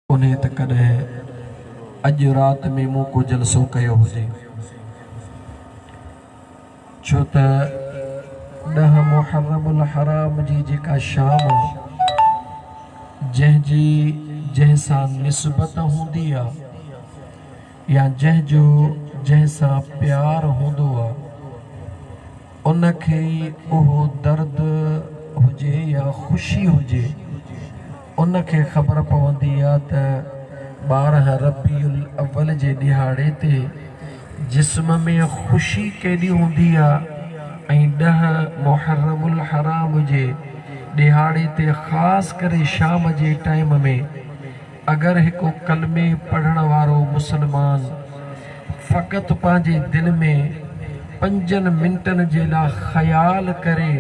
उन्हें त कॾहिं अॼु राति में मूं को जलसो कयो हुजे, छो त 10 मुहर्रमुल हराम जी जेका शाम जंहिंसां निस्बत हूंदी आहे या जंहिंसां प्यार हूंदो आहे, उनखे उहो दर्द हुजे या ख़ुशी हुजे, उनखे ख़बर पवंदी आहे त 12 रबीउल अव्वल जे ॾिहाड़े ते जिस्म में ख़ुशी केॾी हूंदी आहे ऐं 10 मुहर्रमुल हराम जे ॾिहाड़े ते ख़ासि करे शाम जे टाइम में अगरि हिकु कलमे पढ़ण वारो मुस्लमान फ़क़ति पंहिंजे दिलि में 5 मिंटनि जे लाइ ख़याल करे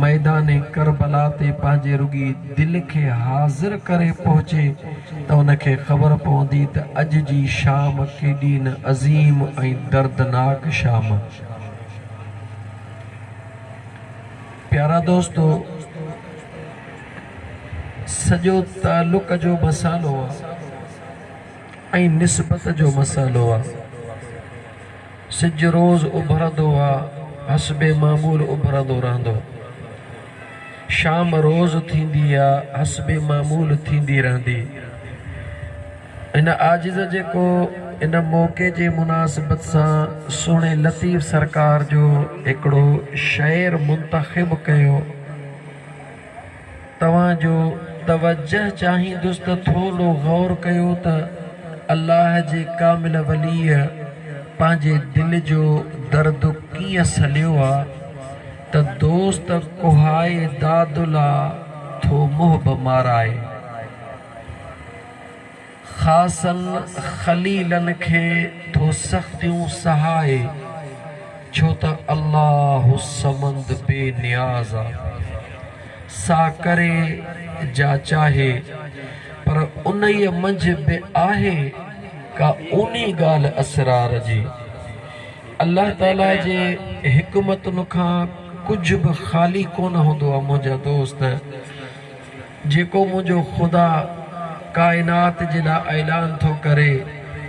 मैदान करबला ते पंहिंजे रुॻी दिलि खे हाज़िर करे पहुचे त उनखे ख़बर पवंदी त अॼु जी शाम केॾी न अज़ीम ऐं दर्दनाक शाम। प्यारा दोस्तो, सॼो तालुक़ जो मसालो आहे ऐं निस्बत जो मसालो आहे। सिज रोज़ उभरंदो आहे, हस्बे मामूल उभरंदो रहंदो। शाम रोज़ थींदी आहे, हस्बे मामूल थींदी रहंदी। इन आजिज़ जेको इन मौक़े जे मुनासिबत सां सुहिणे लतीफ़ सरकार जो हिकिड़ो शेर मुंतख़िब कयो, तव्हांजो तवज्जह चाहींदुसि त थोरो गौर कयो त अल्लाह जे कामिल वलीअ पंहिंजे दिलि जो दर्द कीअं सलियो आहे त दोस्त कुहाए दादुला थो मुहब माराए, ख़ासन ख़लीलन खे थो सख़्तियूं सहाए, छो त अल्लाह समंद बेनियाज़ आहे। सा करे जा चाहे पर उन्हीअ मंझि बि आहे का उन्ही ॻाल्हि असरार जी। अल्लाह ताला जे हिकमतुनि खां कुझु बि ख़ाली कोन हूंदो आहे मुंहिंजा दोस्त। जेको मुंहिंजो ख़ुदा काइनात जे लाइ ऐलान थो करे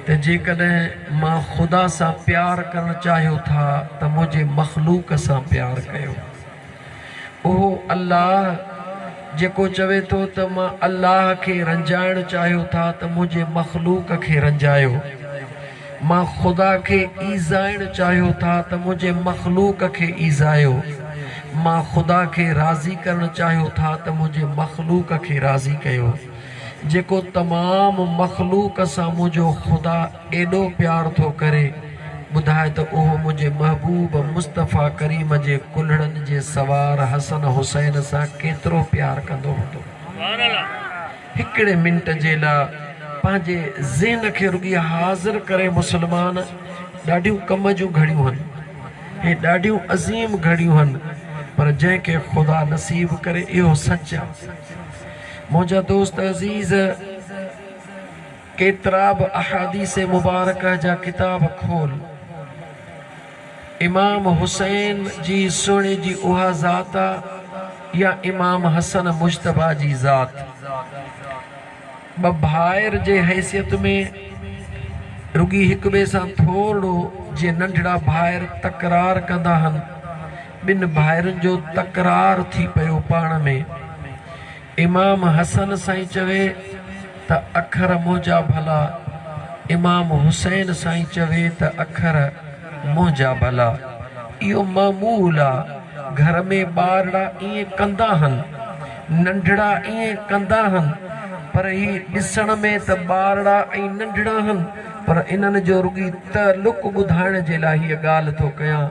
त जेकॾहिं मां ख़ुदा सां प्यार करणु चाहियो था त मुंहिंजे मख़लूक सां प्यार कयो। उहो अल्लाह जेको चवे थो त मां अल्लाह खे रंजाइणु चाहियो था त मुंहिंजे मख़लूक खे रंजायो। मां ख़ुदा खे ईज़ाइणु चाहियो था त मुंहिंजे मख़लूक खे ईज़ायो। मां ख़ुदा खे राज़ी करणु चाहियो था त मुंहिंजे मख़लूक खे राज़ी कयो। जेको तमामु मख़लूक सां मुंहिंजो ख़ुदा एॾो प्यार थो करे, ॿुधाए त उहो मुंहिंजे महबूब मुस्तफ़ा करीम जे कुल्हड़नि जे सवार हसन हुसैन सां केतिरो प्यार कंदो हूंदो। हिकिड़े मिंट जे लाइ पंहिंजे ज़हन खे रुॻी हाज़िर करे मुस्लमान, ॾाढियूं कम जूं घड़ियूं आहिनि, हे ॾाढियूं अज़ीम घड़ियूं आहिनि, पर जंहिंखे ख़ुदा नसीब करे इहो सच आहे। मुंहिंजा दोस्त अज़ीज़, केतिरा बि अहादीस मुबारक जा किताब खोल, इमाम हुसैन जी सुहिणे जी उहा ज़ात आहे या इमाम हसन मुश्तबा जी ज़ात, ॿ भाइर जे हैसियत में रुॻी हिक ॿिए सां थोरो जे नंढड़ा भाइर तकरार कंदा आहिनि, ॿिनि भाइरनि जो तकरार थी पियो पाण में। इमाम हसन साईं चवे त अखर मुंहिंजा भला, इमाम हुसैन साईं चवे त अखर मुंहिंजा भला। इहो मामूल आहे। घर में ॿारड़ा ईअं कंदा आहिनि, नंढड़ा ईअं कंदा आहिनि, पर ही ॾिसण में त ॿारड़ा ऐं नंढड़ा आहिनि, पर इन्हनि जो रुॻी तालुक़ ॿुधाइण जे लाइ हीअ ॻाल्हि थो कयां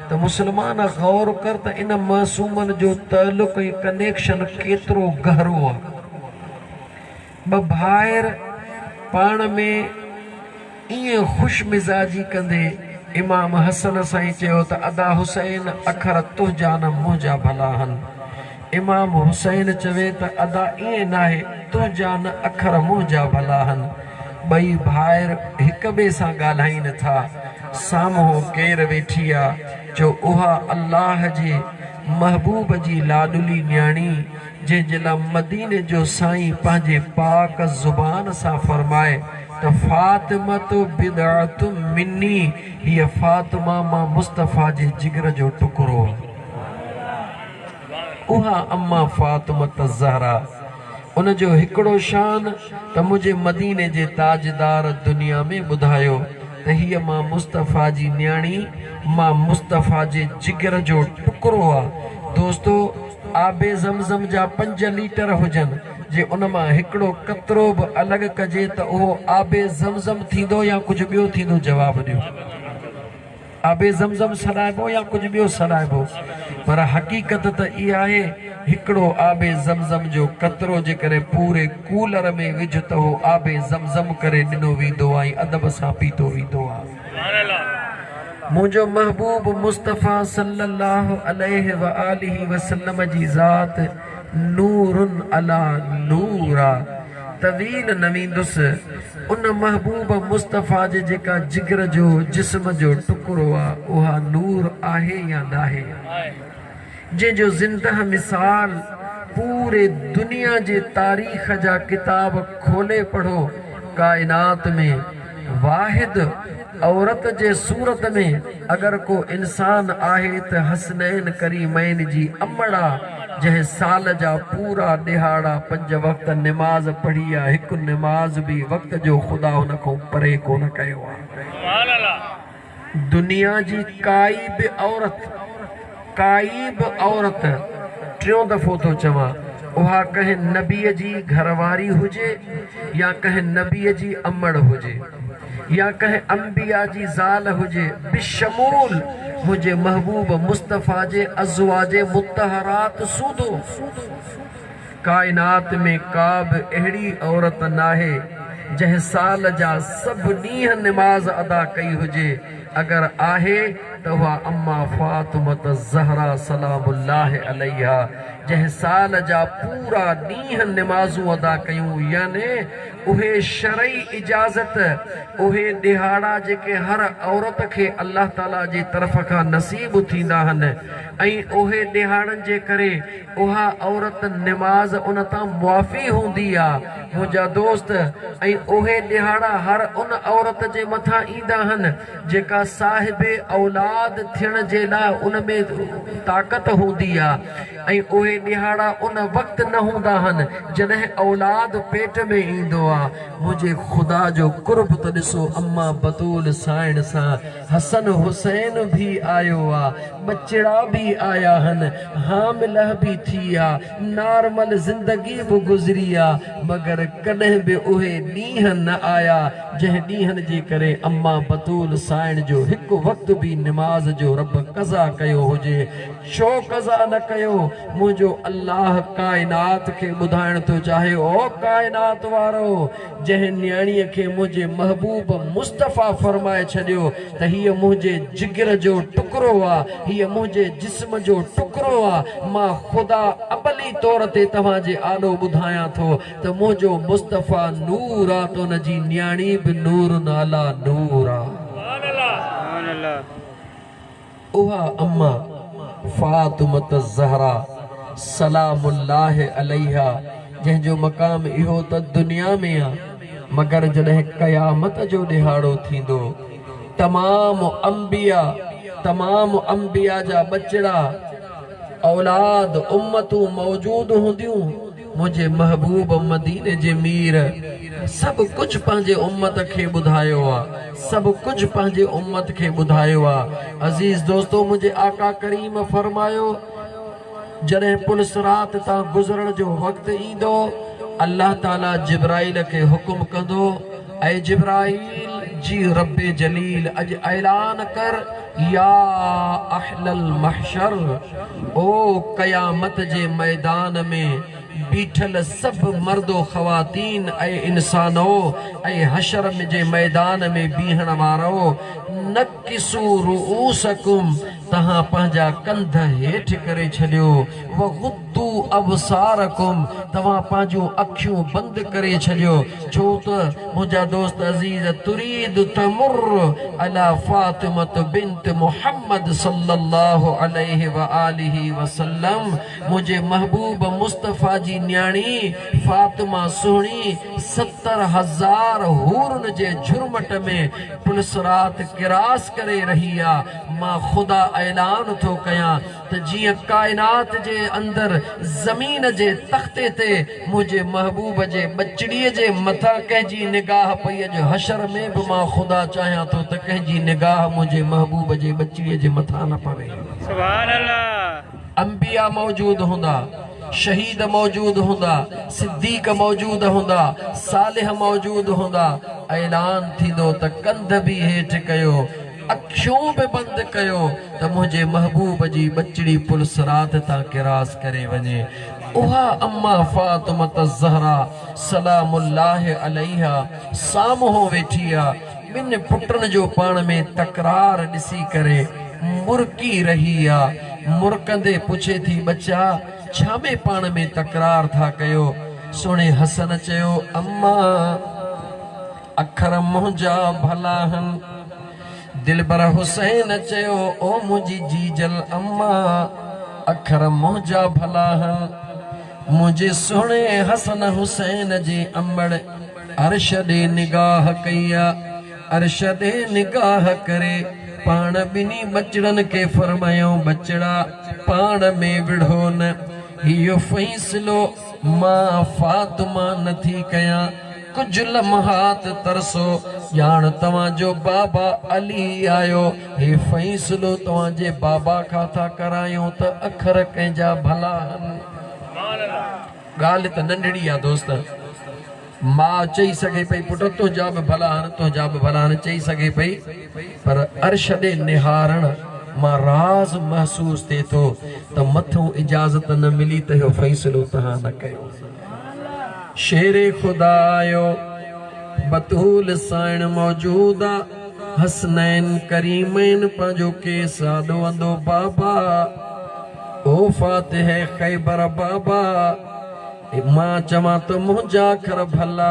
त मुस्लमान गौर कर त इन मासूमनि जो तालुक़ ऐं कनेक्शन केतिरो गहरो आहे। ॿ भाइर पाण में ईअं ख़ुशि मिज़ाजी कंदे इमाम हसन साईं चयो त अदा हुसैन अखर तुंहिंजा न मुंहिंजा भला आहिनि। इमाम हुसैन चवे त अदा ईअं न आहे, तुंहिंजा न अखर मुंहिंजा भला आहिनि। ॿई भाइर हिक ॿिए सां ॻाल्हाइनि था। साम्हूं केरु वेठी आहे जो उहा अल्लाह जे महबूब जी लाडुली न्याणी जंहिंजे लाइ मदीने जो साईं पंहिंजे पाक ज़ुबान सां फरमाए त फातिमतु बिदअतु मिन्नी, हीअ फातिमा मां मुस्तफ़ा जे जिगर जो टुकड़ो। उहा अम्मा फातिमत ज़हरा, उन जो हिकिड़ो शान त मुंहिंजे मदीने जे ताजदार दुनिया में ॿुधायो त हीअ मां मुस्तफ़ा जी न्याणी, मां मुस्तफ़ा जे जिगर जो टुकड़ो आहे। दोस्तो, आबे ज़मज़म जा 5 लीटर हुजनि, जे उन मां हिकिड़ो कतरो बि अलॻि कजे त उहो आबे ज़मज़म थींदो या कुझु ॿियो थींदो? जवाबु ॾियो। आबे ज़मज़म सॾाइबो या कुझु ॿियो सॾाइबो? पर हक़ीक़त त इहा आहे, हिकिड़ो आबे ज़मज़म जो कतरो जेकॾहिं पूरे कूलर में विझ त उहो आबे ज़मज़म करे ॾिनो वेंदो आहे, अदब सां पीतो वेंदो आहे। मुझो महबूब मुस्तफ़ा सल्लल्लाहु अलैहि व आलिहि वसल्लम जी ज़ात नूरुन अला नूरा, तवील न वेंदुसि उन महबूब मुस्तफ़ा जे जेका जिगर जो जिस्म जो टुकड़ो आहे, उहा नूर आहे या नाहे? जंहिंजो ज़िंदह मिसाल पूरे दुनिया जे तारीख़ जा किताब खोले पढ़ो, काइनात में वाहिद औरत जे सूरत में अगर को इंसान आहे त हसनैन करीमैन जी अमड़ा, जंहिं साल जा पूरा दिहाड़ा 5 वक़्त निमाज़ पढ़ी आहे, हिकु निमाज़ बि वक़्त जो ख़ुदा हुन खां परे कोन कयो आहे। दुनिया जी काई बि औरत, टियों दफ़ो थो चवां, उहा कंहिं नबीअ जी घरवारी हुजे या कंहिं नबीअ जी अमड़ हुजे या कंहिं अंबिया जी ज़ाल हुजे, बिशमूल मुझे महबूब मुस्तफ़ा जे अज़वाजे मुत्तहरात सूदो। कायनात में का बि अहिड़ी औरत नाहे जंहिं साल जा सभु ॾींहं निमाज़ अदा कई हुजे, अगर आहे त उहा अम्मा फातिमत ज़हरा सलामुल्लाह अलैहा, जंहिं साल जा पूरा ॾींहं निमाज़ूं अदा कयूं, याने उहे शरई इजाज़त, उहे दिहाड़ा जेके हर औरत खे अल्लाह ताला जी तरफ़ खां नसीब थींदा आहिनि, ऐं उहे दिहाड़नि जे करे उहा औरत निमाज़ उन तां मुआफ़ी हूंदी आहे मुंहिंजा दोस्त। ऐं उहे दिहाड़ा हर उन औरत जे मथां ईंदा आहिनि जेका साहिबे औलाद थियण जे लाइ उन में ताक़त हूंदी आहे, ऐं उहे दिहाड़ा उन वक़्तु न हूंदा आहिनि जॾहिं औलाद पेट में ईंदो आहे। मुझे खुदा जो कुर्ब तो ॾिसो, अम्मा बतूल साइण सां हसन हुसैन भी आयो आ, बचड़ा भी आया हन, हामिलह भी थी आ, नॉर्मल जिंदगी भी गुज़री आ, मगर कॾहिं बि उहे ॾींहं न आया जंहिं ॾींहंनि जे करे अम्मा बतूल साइण जो हिकु वक़्तु भी निमाज़ जो रब कज़ा कयो हुजे। छो कज़ा न कयो? मुंहिंजो अल्लाह काइनात खे ॿुधाइण थो चाहे, ओ काइनात वारो, जंहिं न्याणीअ खे मुंहिंजे महबूब मुस्तफ़ा फरमाए छॾियो त हीअ मुंहिंजे जिगर जो टुकड़ो आहे, हीअ मुंहिंजे जिस्म जो टुकड़ो आहे, मां ख़ुदा अबली तौर ते तव्हांजे आॾो ॿुधायां थो त मुंहिंजो मुस्तफ़ा नूर आहे त उन जी न्याणी बि नूर नाला नूर आहे। उहा अम्मा फातिमत ज़हरा सलामुल्लाह अलैहा, जंहिंजो मक़ाम इहो त दुनिया में आहे, मगर जॾहिं क़यामत जो ॾिहाड़ो थींदो, तमाम अंबिया जा बचड़ा औलाद उम्मतूं मौजूद हूंदियूं, मुंहिंजे महबूब मदीने जे मीर सभु कुझु पंहिंजे उम्मत खे ॿुधायो आहे, सभु कुझु पंहिंजे उम्मत खे ॿुधायो आहे। अज़ीज़ दोस्तो, मुंहिंजे आका करीम फरमायो, जॾहिं पुलिस रात तां गुज़रण जो वक़्तु ईंदो, अल्लाह ताला जिब्राइल खे हुकुम कंदो, ऐं जिब्राइल जी रब्बे जलील अॼु ऐलान कर, या अहलल महशर, ओ क़यामत जे मैदान में बीठल सभु मर्दो ख़वातीन ऐं इंसानो ऐं हशर जे मैदान में बीहण वारो, नकिसू रुऊसकुम, तहां पंहिंजा कंध हेठि करे छॾियो, वग़ुद्दू गुद्दू अबसारकुम, तव्हां पंहिंजूं अखियूं बंदि करे छॾियो, छो त मुंहिंजा दोस्त अज़ीज़ तुरीद तमुर अला फातिमत बिन्त मुहम्मद सल्लल्लाहु अलैहि व आलिहि वसल्लम, मुंहिंजे महबूब मुस्तफ़ा जी न्याणी फातिमा सुहिणी 70,000 हूरन जे झुरमट में पुलिस रात किरास करे रही आहे। मां ख़ुदा ऐलान थो कयां त जीअं काइनात जे अंदर ज़मीन जे तख़्ते ते मुंहिंजे महबूब जे बचड़ीअ जे मथां कंहिंजी निगाह पई, अॼु हशर में बि मां ख़ुदा चाहियां थो त कंहिंजी निगाह मुंहिंजे महबूब जे बचड़ीअ जे मथां न पवे। सुभान अल्लाह। अंबिया मौजूद हूंदा, शहीद मौजूद हूंदा, सिद्दीक मौजूद हूंदा, सालिह मौजूद हूंदा। ऐलान थींदो त कंध बि हेठि कयो, अखियूं बि बंदि कयो त मुंहिंजे महबूब जी बचड़ी पुलिस रात तां किरास करे वञे। उहा अम्मा फातिमत ज़हरा सलामुल्लाह अलैहा साम्हूं वेठी आहे, ॿिनि पुटनि जो पाण में तकरार ॾिसी करे मुरकी रही आहे। मुरकंदे पुछे थी, बच्चा छा में पाण में तकरार था कयो? सुणे हसन चयो, अम्मा अखर मुंहिंजा भला आहिनि। दिलबर हुसैन चयो, ओ मुंहिंजी जीजल अम्मा अखर मुंहिंजा भला आहिनि। मुंहिंजे सुहिणे हसन हुसैन जे अमड़ अर्श ॾे निगाह कई आहे। अर्श ॾे निगाह करे पाण ॿिनी बचड़नि खे फरमायो, बचड़ा पाण में विढ़ो न, इहो फ़ैसिलो मां फातिमा नथी कयां। कुछ लम्हात तरसो, ॼाण तव्हांजो बाबा अली आयो, हे फ़ैसिलो तव्हांजे बाबा खां था करायूं त अखर कंहिंजा भला आहिनि। ॻाल्हि त नंढड़ी आहे दोस्त, मां चई सघे पई पुट तुंहिंजा बि भला आहिनि, तुंहिंजा बि भला आहिनि चई सघे पई, पर अर्श ॾे निहारण मां राज़ महसूस थिए थो त मथों इजाज़त न मिली त इहो फ़ैसिलो तव्हां न कयो। शेरे खुदा आयो, बतूल साइण मौजूद आ, हसनैन करीमैन पंहिंजो केस आॾो अंदो, बाबा ओ फातिह ख़ैबर बाबा, मां चवां त मुंहिंजा अखर भला,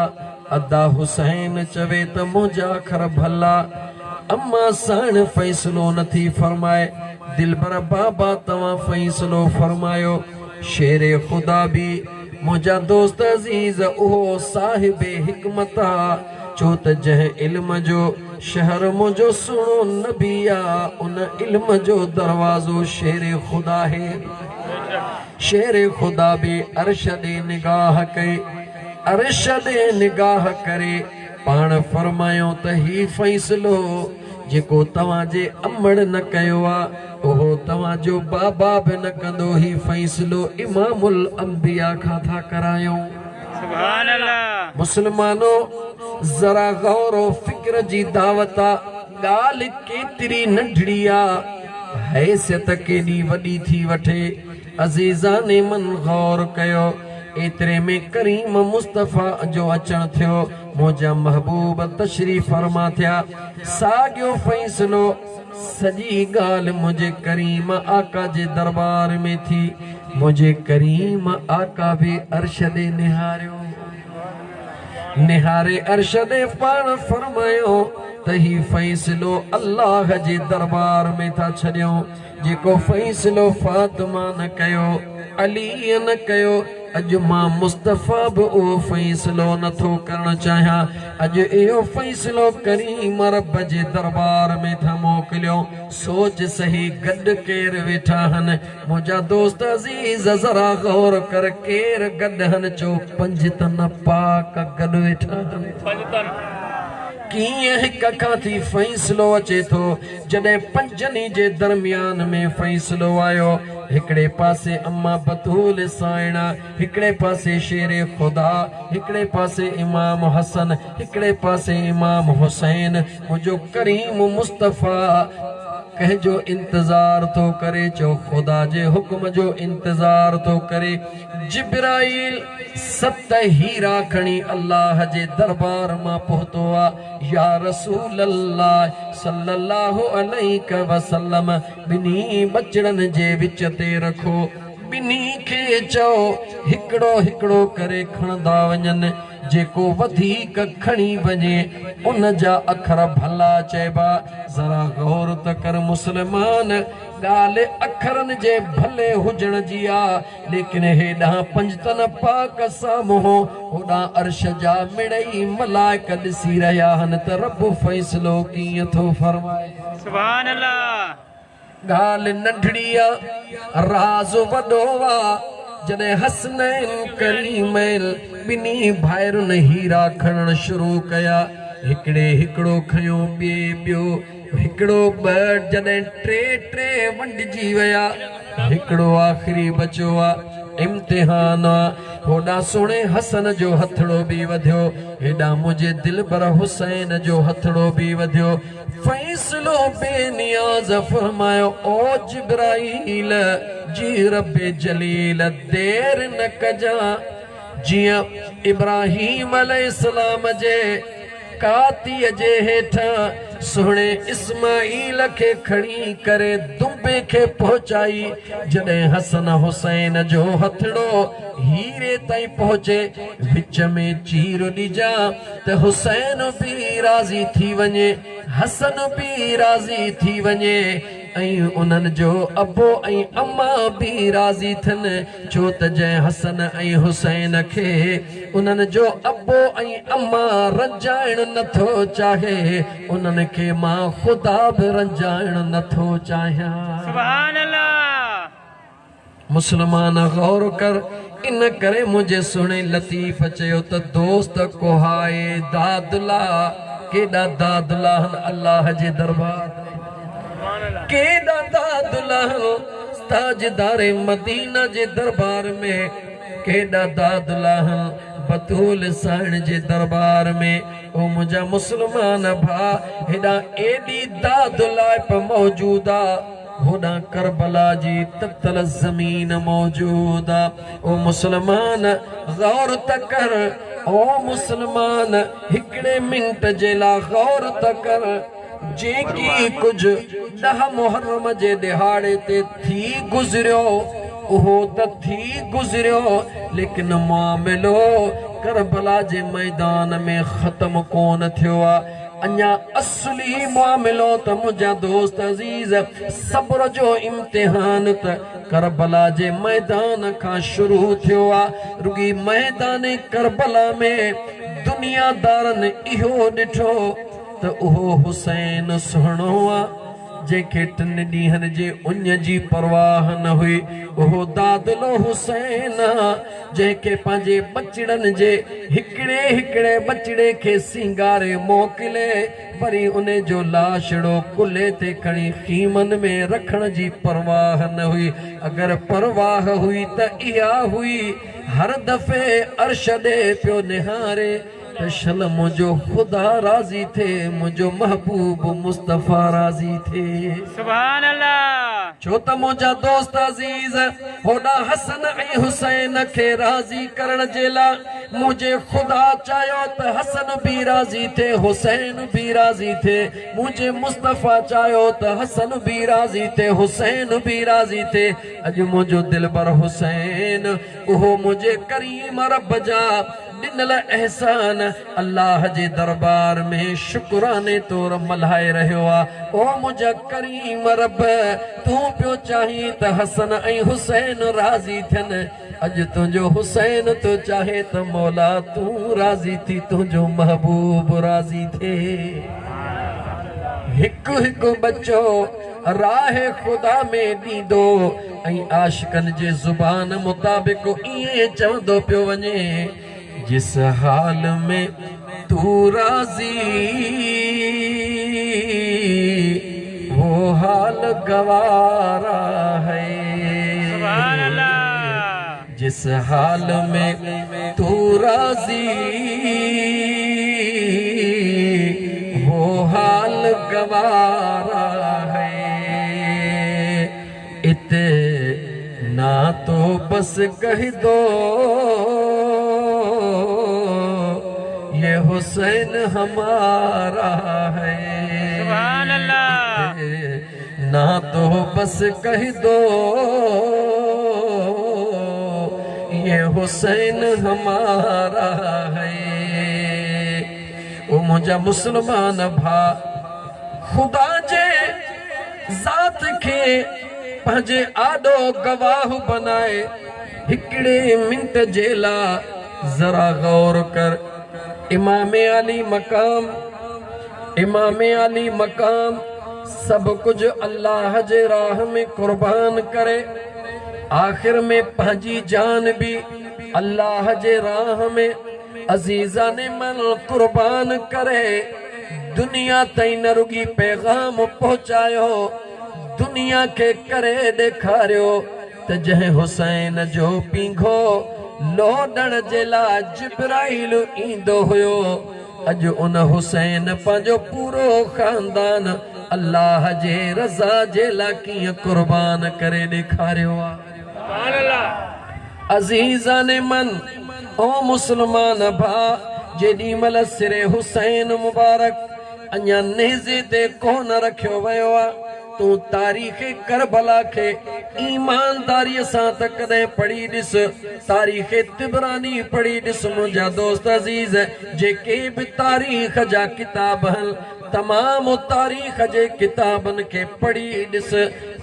अदा हुसैन चवे त मुंहिंजा अखर भला। अम्मा साइण फ़ैसिलो नथी फरमाए, दिलबर बाबा तव्हां फ़ैसिलो फरमायो। शेरे खुदा बि मुंहिंजा दोस्त अज़ीज़ उहो साहिबे हिकमत आ, छो त जंहिं इल्म जो शहर मुंहिंजो सुहिणो नबी आ, उन इल्म जो दरवाज़ो शेरे खुदा है। शेरे खुदा बि अर्श ॾे निगाह कई, अर्श ॾे निगाह करे पाण फरमायो त ही फ़ैसिलो जेको तव्हांजे अमड़ न कयो आहे, उहो तव्हांजो बाबा बि न कंदो। ही फ़ैसिलो इमामुल अंबिया खां था करायूं। सुभान अल्लाह। मुस्लमानो ज़रा गौर व फिक्र जी दावत आहे। ॻाल्हि केतिरी नंढड़ी आहे, हैसियत केॾी वॾी थी वठे। अज़ीज़ाने मन गौर कयो, एतिरे में करीम मुस्तफ़ा जो अचण थियो, मुंहिंजा महबूब तशरीफ़ फरमा थिया। साॻियो फ़ैसिलो सॼी ॻाल्हि मुंहिंजे करीम आका जे दरबार में थी। मुंहिंजे करीम आका बि अर्श ॾे निहारियो, निहारे अर्श ॾे पाण फरमायो त ही फ़ैसिलो अल्लाह जे दरबार में था छॾियूं। जेको फ़ैसिलो फातिमा न कयो, अलीअ न कयो, अॼु मां मुस्तफ़ा बि उहो फ़ैसिलो नथो करणु चाहियां। अॼु इहो फ़ैसिलो करीम रब जे दरबार में था मोकिलियो। सोच सही गॾु केरु वेठा आहिनि मुंहिंजा दोस्त अज़ीज़, ज़रा गौर कर केरु गॾु आहिनि। चो 5 तन पाक गॾु वेठा आहिनि। कीअं हिक खां थी फ़ैसिलो अचे थो, जॾहिं 5 जे दरमियान में फ़ैसिलो आयो। हिकिड़े पासे अम्मा बतूल साइणा, हिकिड़े पासे शेरे खुदा, हिकिड़े पासे इमाम हसन, हिकिड़े पासे इमाम हुसैन। मुंहिंजो करीम मुस्तफ़ा कंहिंजो इंतज़ार थो करे, चो ख़ुदा जे हुक्म जो इंतज़ार थो करे। जिब्राइल 7 हीरा खणी अल्लाह जे दरबार मां पहुतो आहे। या रसूल अल्लाह सल्लल्लाहु अलैहि वसल्लम, ॿिनी बचड़नि जे विच ते रखो। बिनी खे चओ हिकिड़ो हिकिड़ो करे खणंदा वञनि, जेको वधीक खणी वञे उन जा अखर भला चइबा। ज़रा गौर त कर मुस्लमान, ॻाल्हि अखरनि जे भले हुजण जी आ, लेकिन हेॾां पंजतन पाक साम्हूं होॾां अर्श जा मिड़ई मलाइक ॾिसी रहिया आहिनि त रब फ़ैसिलो कीअं थो फरमाए। सुभान अल्लाह। ॻाल्हि नंढड़ी आ, राज़ वॾो आ। जॾहिं हसनैन करीमैन ॿिन्ही भाइरुनि हीरा खणण शुरू कया, हिकिड़े हिकिड़ो खयो, ॿियो हिकिड़ो ॿ, जॾहिं टे वंडिजी विया, हिकिड़ो आख़िरी बचियो आ। इम्तिहान आ। होॾां सुहिणे हसन जो हथड़ो बि वधियो, हेॾां मुंहिंजे दिलबर हुसैन जो हथड़ो बि वधियो। फ़ैसिलो बेनियाज़ फरमायो, ओ जिब्राईल जी रब्बे जलील देर न कजां। जियां इब्राहीम अलैहिस्सलाम जे कातीअ जे हेठां सुहिणे इस्माईल खे खणी करे दुंबे खे पहुचाई, जॾहिं हसन हुसैन जो हथड़ो हीरे ताईं पहुचे, विच में चीर ॾिजां त हुसैन बि राज़ी थी वञे, हसन बि राज़ी थी वञे, ऐं उन्हनि जो अबो ऐं अम्मा बि राज़ी थियनि। छो त जंहिं हसन ऐं हुसैन खे उन्हनि जो अबो ऐं अम्मा रंजाइण नथो चाहे, उन्हनि खे मां ख़ुदा बि रंजाइण नथो चाहियां। सुभान अल्लाह। मुस्लमान गौर कर, इन करे मुंहिंजे सुहिणे लतीफ़ चयो त दोस्त कोहाए दादला, केॾा दादला आहिनि अल्लाह जे दरबार, केॾा दादला ताजदारे मदीना जे दरबार में, केॾा दादला बतूल साईं जे दरबार में। ओ मुंहिंजा मुस्लमान भा, हेॾा एॾी दादलाइप मौजूद आ, होॾां करबला जी ततल ज़मीन मौजूद आ। ओ मुस्लमान गौर त कर, ओ मुस्लमान हिकिड़े मिंट जे लाइ गौर त कर, जेकी कुझु 10 मुहर्रम जे दिहाड़े ते थी गुज़रियो उहो त थी गुज़रियो, लेकिन मामिलो करबला जे मैदान में ख़त्म कोन थियो आहे। अञा असली मामिलो त मुंहिंजा दोस्त अज़ीज़, सब्र जो इम्तिहान त करबला जे मैदान खां शुरू थियो आहे। रुगी मैदान करबला में दुनियादारनि इहो ॾिठो त उहो हुसैन सुहिणो आहे, जंहिंखे 3 ॾींहंनि जे उञ जी परवाह न हुई। उहो दादलो हुसैन आहे, जंहिंखे पंहिंजे बचड़नि जे हिकिड़े हिकिड़े बचड़े खे सिंगारे मोकिले, वरी उन जो लाशड़ो कुल्हे ते खणी ख़ीमनि में रखण जी परवाह न हुई। अगरि परवाह हुई त इहा हुई, हर दफ़े अर्श ॾे पियो निहारे त शल मुंहिंजो ख़ुदा राज़ी थे, मुंहिंजो महबूब मुस्तफ़ा राज़ी थे। सुभान अल्लाह। छो त मुंहिंजा दोस्त अज़ीज़ होॾा हसन ऐं हुसैन खे राज़ी करण जे लाइ मुंहिंजे ख़ुदा चाहियो त हसन बि राज़ी थे, हुसैन बि राज़ी थे। मुंहिंजे मुस्तफ़ा चाहियो त हसन बि राज़ी थे, हुसैन बि राज़ी थे। अॼु मुंहिंजो दिलबर हुसैन, उहो मुंहिंजे करीम रब जा ॾिनल एहसान अल्लाह जे दरबार में शुक्राने तौर मल्हाए रहियो आहे। ओ मुंहिंजा करीम रब, तूं पियो चाहीं त हसन ऐं हुसैन राज़ी थियनि। अॼु तुंहिंजो हुसैन तो चाहे त मौला तूं राज़ी थी, तुंहिंजो महबूब राज़ी थिए। हिकु हिकु बच्चो राह ख़ुदा में ॾींदो ऐं आशिकनि जे ज़ुबान मुताबिक़ ईअं चवंदो पियो वञे, जिस हाल में तू राज़ी वो हाल गवारा है। सुभान अल्लाह। जिस हाल में तू राज़ी वो हाल गवारा है। इतना तो बस कह दो ये हुसैन हमारा है। सुभान अल्लाह। ना तो बस कह दो ये हुसैन हमारा है। वो मुझा मुसलमान भा खुदा जे ज़ात खे पंहिंजे आॾो गवाह बनाए हिकिड़े मिंट जे लाइ ज़रा गौर कर। इमामे अली मकाम सब कुछ अल्लाह जे राह में कुर्बान करे, आखिर में पंहिंजी जान भी अल्लाह जे राह में अजीज़ा ने मन कुर्बान करे। दुनिया ताईं न रुगी पैगाम पहुंचायो, दुनिया के करे ॾेखारियो त जंहिं हुसैन जो पींघो लोॾण जे लाइ जिब्राइल ईंदो हुयो, अॼु उन हुसैन पंहिंजो पूरो खानदान अल्लाह जे रज़ा जे लाइ कीअं कुर्बान करे ॾेखारियो आहे। सुभान अल्लाह। अज़ीज़ा ने मन ओ मुसलमान भा, जेॾी महिल सिरे हुसैन मुबारक अञा नेज़े ते कोन रखियो वियो आहे, तूं तारीख़ करबला खे ईमानदारीअ सां त कॾहिं पढ़ी ॾिस, तारीख़ तिबरानी पढ़ी ॾिस। मुंहिंजा दोस्त अज़ीज़, जेके बि तारीख़ जा किताब आहिनि, तमामु तारीख़ जे किताबनि खे पढ़ी ॾिस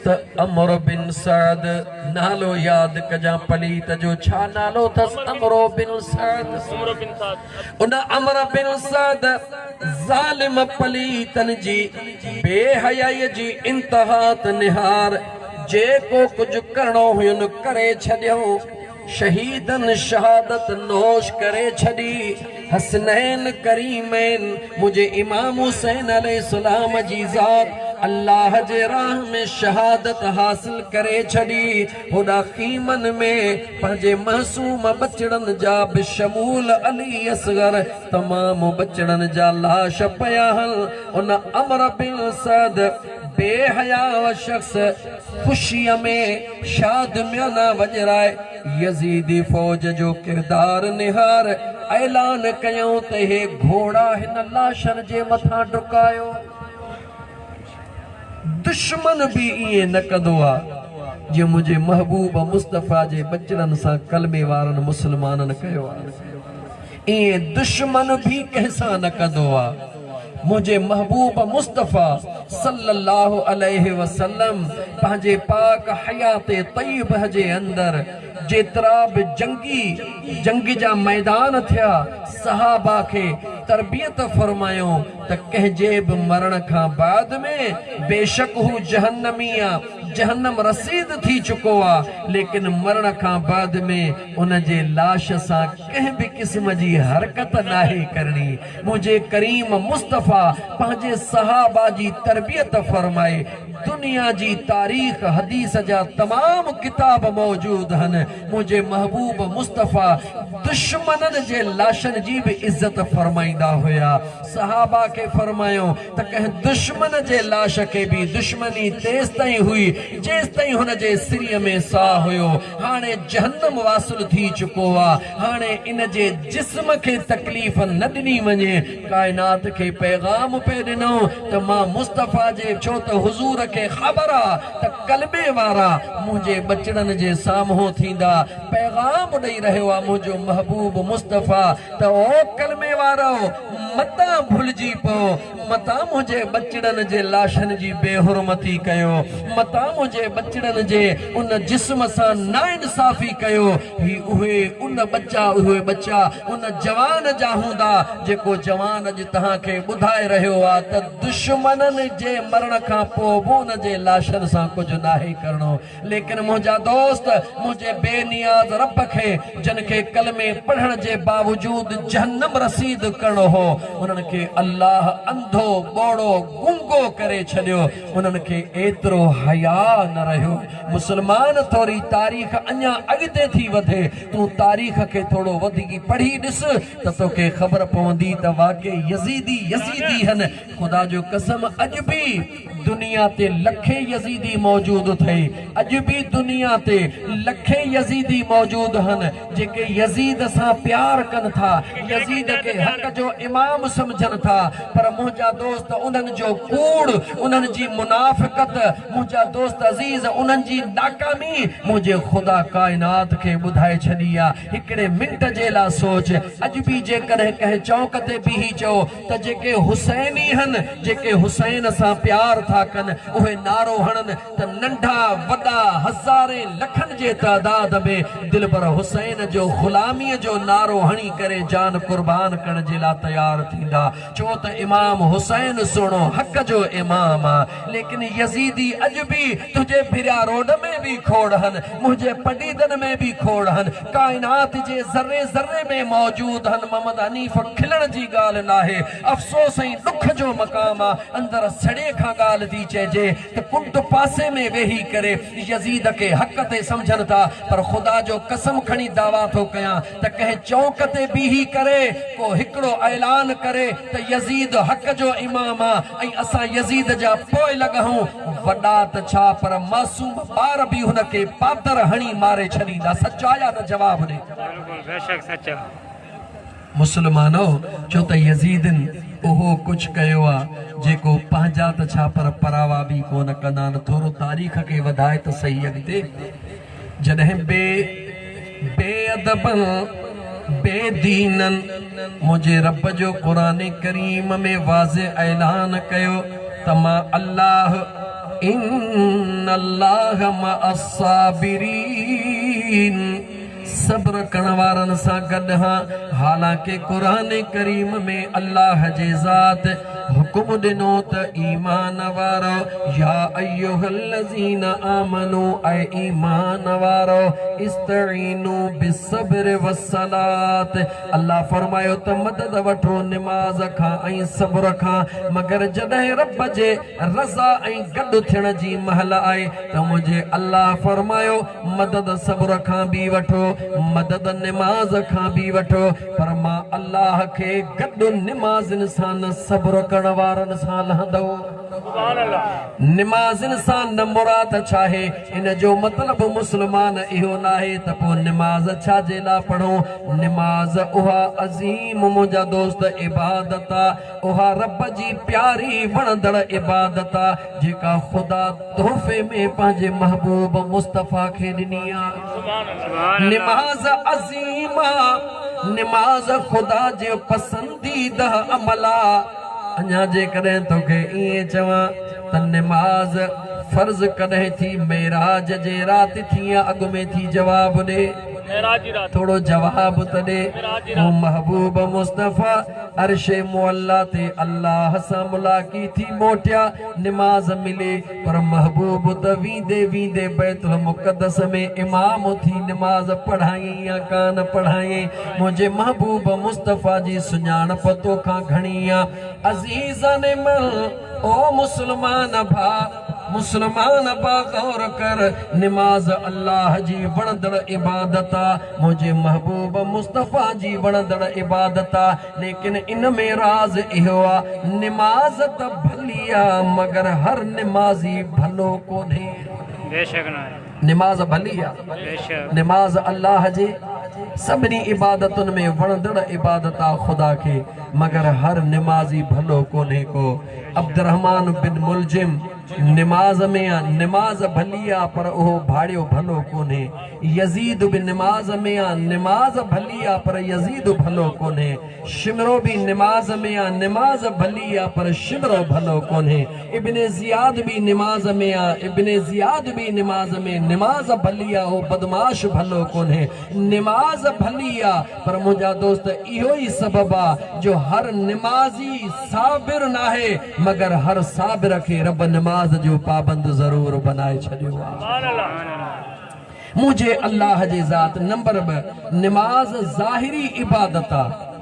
त अमर बिन सअद नालो यादि कजां। पलीत जो छा नालो अथसि? अमर बिन सअद। उन अमर बिन सअद ज़ालिम पलीतन जी बेहयाई जी इंतहा त निहार, जेको कुझु करणो हुयुनि करे छॾियो। शहीदन शहादत नोश करे छड़ी, हसनैन करीमैन मुझे इमाम हुसैन अलैहिस्सलाम जी ज़ात अल्लाह जे राह में शहादत हासिल करे छड़ी। होॾा क़ीमन में पंहिंजे मासूम बचड़न जा बिशमूल अली असगर तमाम बचड़न जा लाश पया हल। उन अमर बिन सअद बेहया शख्स खुशीअ में शादमियाना वजराए यजीदी फौज जो किरदार निहार, ऐलान कयूं त हे घोड़ा हिन लाशन जे मथां डुकायो। दुश्मन भी इएं न कंदो आहे जीअं मुंहिंजे महबूब मुस्तफ़ा जे बचड़न सां कलमे वारनि मुस्लमाननि कयो आहे। इएं दुश्मन भी कंहिंसां न कंदो आहे। मुझे महबूब मुस्तफ़ा सल्लल्लाहु अलैहि वसल्लम पंहिंजे पाक हयात तय्यब जे अंदर जेतिरा बि जंग जा मैदान थिया, सहाबा खे तरबियत फरमायो त कंहिंजे बि मरण खां बाद में बेशक हू जहन्नमी आहे, जहन्नम रसीद थी चुको आहे, लेकिन मरण खां बाद में उन जे लाश सां कंहिं बि क़िस्म जी हरकत नाहे करणी। मुझे करीम मुस्तफ़ा पंहिंजे सहाबा जी तरबियत फरमाए। दुनिया जी तारीख़ हदीस जा तमाम किताब मौजूद हन। मुझे महबूब मुस्तफ़ा दुश्मनन जे लाशन जी भी इज्जत फरमाईंदा हुया। सहाबा के फरमायो त कंहिं दुश्मन जे लाश के भी दुश्मनी तेस ताईं हुई जेस ताईं हुन जे सिरीअ में साह हुयो। हाणे जहन्नम वासिल थी चुको आहे, हाणे इन जे जिस्म खे तकलीफ़ न ॾिनी वञे। काइनात खे पैगाम पे ॾिनो त मां मुस्तफ़ा जे, छो त हुज़ूर खे ख़बर आहे त कलबे वारा मुंहिंजे बचड़न जे साम्हूं थींदा। पैगाम ॾेई रहियो आहे मुंहिंजो महबूब मुस्तफ़ा त ओ कलमे वारो मता भुलिजी पओ, मता मुंहिंजे बचड़न जे लाशन जी बेहुरमती कयो, मता मुंहिंजे बचड़न जे उन जिस्म सां नाइंसाफ़ी कयो। ही उहे बच्चा उन जवान जा हूंदा जेको जवान अॼु तव्हांखे ॿुधाए रहियो आहे त दुश्मनन जे मरण खां पोइ बि उन जे लाशन सां कुझु नाहे करणो। लेकिन मुंहिंजा दोस्त, मुंहिंजे बेनियाज़ रब खे जिन खे कलमे पढ़ण जे बावजूद जहन्नम रसीद करणो हो, उन्हनि खे अल्लाह अंधो ॿोड़ो गूंगो करे छॾियो। उन्हनि खे एतिरो हया न रहियो। मुसलमान, थोरी तारीख़ अञा अॻिते थी वधे, तूं तारीख़ खे थोरो वधीक पढ़ी ॾिस त तोखे ख़बर पवंदी त वाक़ई यज़ीदी हन। ख़ुदा जो कसम, अॼु बि दुनिया ते लखे यज़ीदी मौजूद अथई। अॼु बि दुनिया ते लखे यज़ीदी मौजूद हन जेके यज़ीद सां प्यार कनि था, यज़ीद के हक़ जो इमाम इमाम समझन था पर मुझा दोस्त उन्हनि जो कूड़ उन्हनि जी मुनाफ़िक़त मुझा दोस्त अज़ीज़ उन्हनि जी नाकामी मुझे खुदा कायनात के बुधाए छड़ी आहे। हिकिड़े मिंट जे लाइ सोच अॼु बि जेकॾहिं कंहिं चौक ते बीही चओ त जेके हुसैनी हन जेके हुसैन सां प्यार था कनि उहे नारो हणनि त नंढा वॾा हज़ारे लखनि जे तादाद में दिल पर हुसैन जो ग़ुलामीअ जो नारो हणी करे जान कुर्बान करण जे लाइ तयार थींदा। चो त इमाम हुसैन सुहिणो हक़ जो इमाम आहे लेकिन यज़ीदी अॼु बि तुंहिंजे भिरिया रोड में भी खोड़ हन मुझे पडीदन में भी खोड़ हन कायनात जे ज़र्रे ज़र्रे में मौजूद हन। मोहम्मद हनीफ खिलण जी ॻाल्हि नाहे अफ़सोस ऐं दुख जो मक़ाम आहे अंदर सड़े खां ॻाल्हि थी चइजे त कुंट पासे में वेही करे यज़ीद के हक़ ते समझनि था पर खुदा जो कसम खणी दावा थो कयां त कंहिं चौक ते बीही करे को हिकिड़ो ऐलान करे त यज़ीद हक़ जो इमाम आहे ऐं असां यज़ीद जा पोइ लॻूं वॾा त छा पर मासूम ॿार बि हुन खे पातर हणी मारे छॾींदा। सचा या न जवाब ॾे। बिल्कुल बेशक सच्चा मुसलमानो छो त यज़ीदन ओहो कुछ कयो आहे जेको पंहिंजा त छा पर परावा बि कोन कंदा आहिनि। थोरो तारीख़ खे वधाए त सही अॻिते जॾहिं बेअदबन बेदीनन मुंहिंजे रब जो क़ुरान करीम में वाज़े ऐलान कयो त मां अल्लाह इन्नल्लाह मअस साबिरीन सब्र करण वारनि सां गॾु हां। हालांकि क़ुरान करीम में अल्लाह जे ज़ात हुकुम ॾिनो त ईमान वारो या अय्युहल्लज़ीना आमनू ऐं ईमान वारो इस्तईनू बिस्सब्र वस्सलात। अल्लाह फरमायो त मदद वठो निमाज़ खां ऐं सब्र खां मगर जॾहिं रब जे रज़ा ऐं गॾु थियण जी महल आहे त मुंहिंजे अल्लाह फरमायो मदद सब्र खां बि वठो मदद निमाज़ खां बि वठो पर मां अल्लाह खे गॾु निमाज़िन सां न सब्र करण वारनि सां लहंदो। निमाज़िन सां न मुराद छा आहे इन जो मतिलबु मुस्लमान इहो नाहे त पोइ निमाज़ छा जे लाइ पढ़ो। निमाज़ उहा अज़ीम मुंहिंजा दोस्त इबादत आहे उहा रब जी प्यारी वणंदड़ इबादत आहे जेका ख़ुदा तोहफ़े में पंहिंजे महबूब मुस्तफ़ा खे ॾिनी आहे। निमाज़ अज़ीम निमाज़ ख़ुदा जो पसंदीदा अमल आहे। अञा जेकॾहिं तोखे ईअं चवां त निमाज़ फर्ज़ कॾहिं थी मेराज जे राति थी या अॻु में थी जवाब ॾे थोड़ो जवाब त ॾे। ओ महबूब मुस्तफ़ा अर्शे मुअल्ला ते अल्लाह सां मुलाक़ी थी मोटिया निमाज़ मिले पर महबूब त वींदे वींदे बैतुल मुक़द्दस में इमाम थी निमाज़ पढ़ाई या कान पढ़ाई मुंहिंजे महबूब मुस्तफ़ा जी सुञाणप तोखां घणी आहे। अज़ीज़ान मल ओ मुसलमान भा मुसलमान बा गौर कर निमाज़ अल्लाह जी वणंदड़ इबादत आहे मुंहिंजे महबूब मुस्तफ़ा जी वणंदड़ इबादत आहे। लेकिन इन में राज़ इहो आहे निमाज़ त भली आहे मगर हर निमाज़ी भलो कोन्हे। बेशक न निमाज़ भली आहे निमाज़ अल्लाह जी सभिनी इबादतुनि में वणंदड़ इबादत आहे ख़ुदा खे मगर हर निमाज़ी भलो कोन्हे को। अब्दुर्रहमान बिन मुलजिम निमाज़ में आहे निमाज़ भली आहे पर उहो भाड़ियो भलो कोन्हे। यज़ीद बि निमाज़ में आहे निमाज़ भली आहे पर यज़ीद भलो कोन्हे। शिमरो बि निमाज़ में आहे निमाज़ भली आहे पर शिमरो भलो कोन्हे। इब्ने ज़ियाद बि निमाज़ में आहे इब्ने ज़ियाद बि निमाज़ में निमाज़ भली आहे उहो बदमाश भलो कोन्हे। निमाज़ भली आहे पर मुंहिंजा दोस्त इहो ई सबबु आहे जो हर निमाज़ी साबिर नाहे मगर हर साबिर खे रब निमाज़ जो पाबंद ज़रूर बनाए छॾियो आहे। मुझे अल्लाह जे ज़ात नंबर 2 निमाज़ ज़ाहिरी इबादत आहे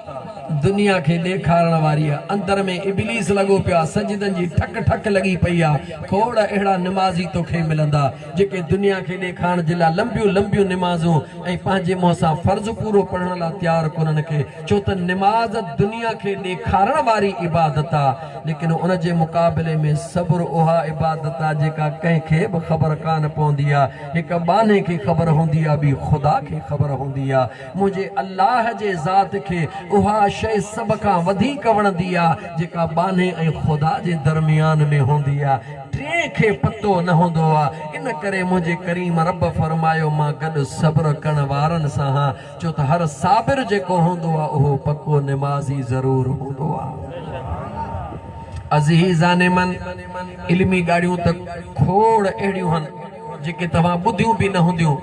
दुनिया के ॾेखारण वारी आहे। अंदर में इब्लीस लॻो पियो आहे सजदनि जी ठक ठक लॻी पई आहे। खोड़ अहिड़ा निमाज़ी तोखे मिलंदा जेके दुनिया खे ॾेखारण जे लाइ लंबियूं लंबियूं निमाज़ूं ऐं पंहिंजे मुंहं सां फ़र्ज़ पूरो पढ़ण लाइ तयारु कोन्हनि खे छो त निमाज़ दुनिया खे ॾेखारण वारी इबादत आहे लेकिन उन जे मुक़ाबले में सब्र उहा इबादत आहे जेका कंहिंखे बि ख़बर कान पवंदी आहे। हिकु बाने खे ख़बर हूंदी आहे ॿी ख़ुदा खे ख़बर हूंदी आहे। मुंहिंजे अल्लाह जे ज़ात खे उहा शइ सभ खां वधीक वणंदी आहे जेका बाने ऐं ख़ुदा जे दरमियान में हूंदी आहे। टे खे पतो न हूंदो आहे। इन करे मुंहिंजे करीम रब फरमायो मां गॾु सब्र करण वारनि सां हा, छो त हर साबिर जेको हूंदो आहे उहो पको निमाज़ी ज़रूर हूंदो आहे। अज़ीज़ाने मन इल्मी गाड़ियूं त खोड़ अहिड़ियूं आहिनि जेके तव्हां ॿुधियूं बि न हूंदियूं।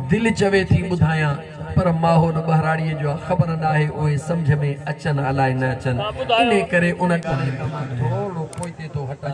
दिलि चवे थी ॿुधायां पर माहौल बहराड़ीअ जो खबर न आहे उहे सम्झ में अचनि अलाए न अचनि। इन करे उन थोरो पोइते थो हटां।